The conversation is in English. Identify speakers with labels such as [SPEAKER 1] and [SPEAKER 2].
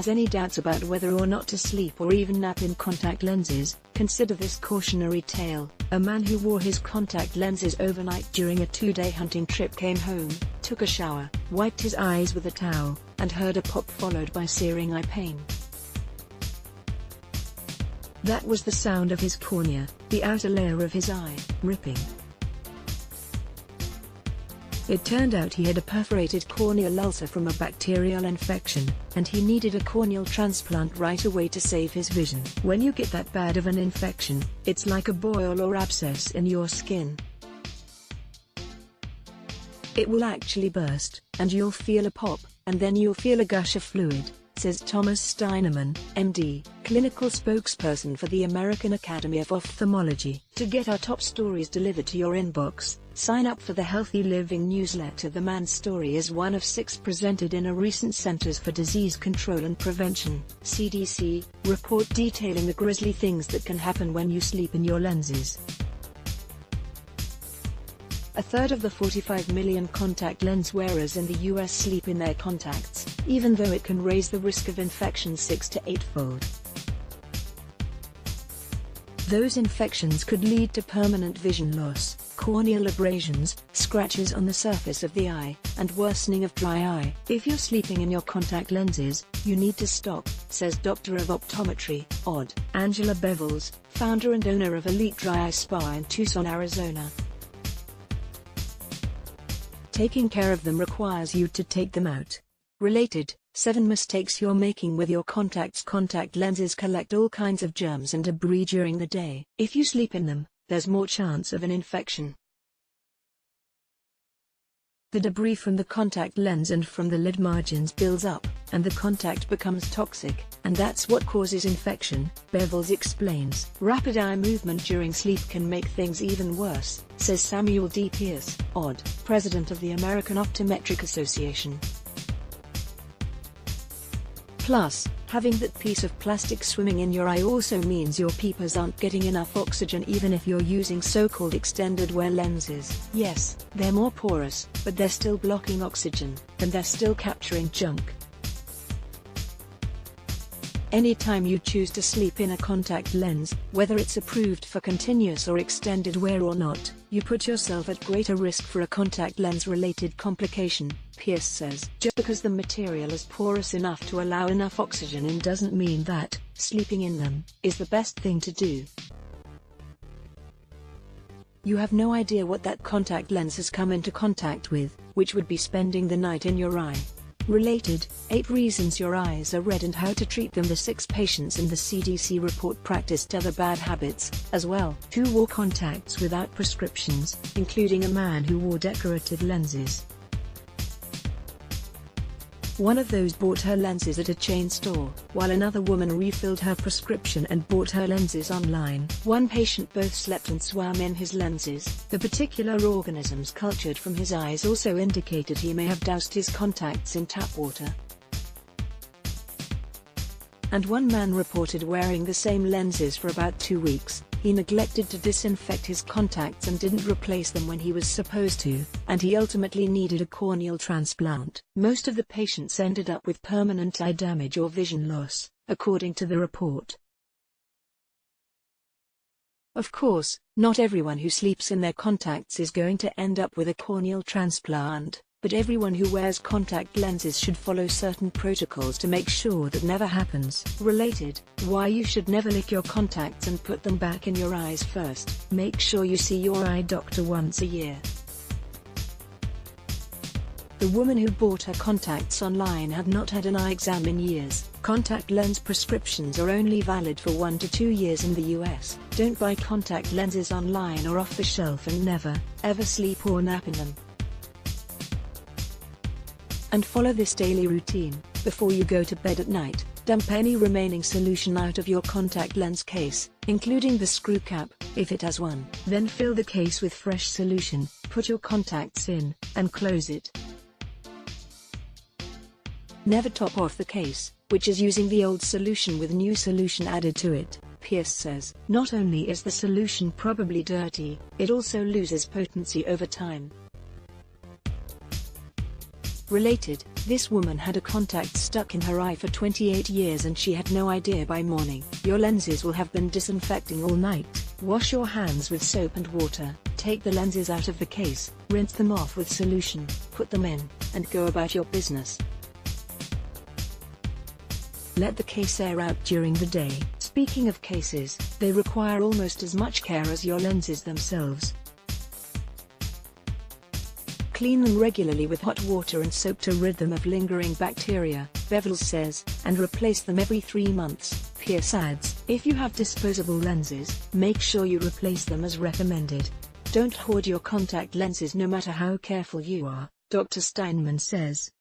[SPEAKER 1] has any doubts about whether or not to sleep or even nap in contact lenses, consider this cautionary tale. A man who wore his contact lenses overnight during a 2-day hunting trip came home, took a shower, wiped his eyes with a towel, and heard a pop followed by searing eye pain. That was the sound of his cornea, the outer layer of his eye, ripping. It turned out he had a perforated corneal ulcer from a bacterial infection, and he needed a corneal transplant right away to save his vision. When you get that bad of an infection, it's like a boil or abscess in your skin. It will actually burst, and you'll feel a pop, and then you'll feel a gush of fluid, says Thomas Steinemann, MD, clinical spokesperson for the American Academy of Ophthalmology. To get our top stories delivered to your inbox, sign up for the Healthy Living newsletter. The man's story is one of 6 presented in a recent Centers for Disease Control and Prevention (CDC) report detailing the grisly things that can happen when you sleep in your lenses. A third of the 45 million contact lens wearers in the US sleep in their contacts, even though it can raise the risk of infection 6 to 8-fold. Those infections could lead to permanent vision loss, corneal abrasions, scratches on the surface of the eye, and worsening of dry eye. If you're sleeping in your contact lenses, you need to stop, says Doctor of Optometry, OD, Angela Bevels, founder and owner of Elite Dry Eye Spa in Tucson, Arizona. Taking care of them requires you to take them out. Related, 7 mistakes you're making with your contacts. Contact lenses collect all kinds of germs and debris during the day. If you sleep in them, there's more chance of an infection. The debris from the contact lens and from the lid margins builds up, and the contact becomes toxic, and that's what causes infection, Bevels explains. Rapid eye movement during sleep can make things even worse, says Samuel D. Pierce, OD, president of the American Optometric Association. Plus, having that piece of plastic swimming in your eye also means your peepers aren't getting enough oxygen even if you're using so-called extended wear lenses. Yes, they're more porous, but they're still blocking oxygen, and they're still capturing junk. Anytime you choose to sleep in a contact lens, whether it's approved for continuous or extended wear or not, you put yourself at greater risk for a contact lens-related complication, Pierce says. Just because the material is porous enough to allow enough oxygen in doesn't mean that sleeping in them is the best thing to do. You have no idea what that contact lens has come into contact with, which would be spending the night in your eye. Related, 8 reasons your eyes are red and how to treat them. The 6 patients in the CDC report practiced other bad habits, as well. 2 wore contacts without prescriptions, including a man who wore decorative lenses. One of those bought her lenses at a chain store, while another woman refilled her prescription and bought her lenses online. One patient both slept and swam in his lenses. The particular organisms cultured from his eyes also indicated he may have doused his contacts in tap water. And one man reported wearing the same lenses for about 2 weeks. He neglected to disinfect his contacts and didn't replace them when he was supposed to, and he ultimately needed a corneal transplant. Most of the patients ended up with permanent eye damage or vision loss, according to the report. Of course, not everyone who sleeps in their contacts is going to end up with a corneal transplant, but everyone who wears contact lenses should follow certain protocols to make sure that never happens. Related, why you should never lick your contacts and put them back in your eyes first. Make sure you see your eye doctor once a year. The woman who bought her contacts online had not had an eye exam in years. Contact lens prescriptions are only valid for 1 to 2 years in the US. Don't buy contact lenses online or off the shelf, and never, ever sleep or nap in them. And follow this daily routine. Before you go to bed at night, dump any remaining solution out of your contact lens case, including the screw cap, if it has one. Then fill the case with fresh solution, put your contacts in, and close it. Never top off the case, which is using the old solution with new solution added to it, Pierce says. Not only is the solution probably dirty, it also loses potency over time. Related, This woman had a contact stuck in her eye for 28 years and she had no idea by morning. Your lenses will have been disinfecting all night. Wash your hands with soap and water, take the lenses out of the case, rinse them off with solution, put them in, and go about your business. Let the case air out during the day. Speaking of cases, they require almost as much care as your lenses themselves. Clean them regularly with hot water and soap to rid them of lingering bacteria, Bevel says, and replace them every 3 months, Pierce adds. If you have disposable lenses, make sure you replace them as recommended. Don't hoard your contact lenses no matter how careful you are, Dr. Steinman says.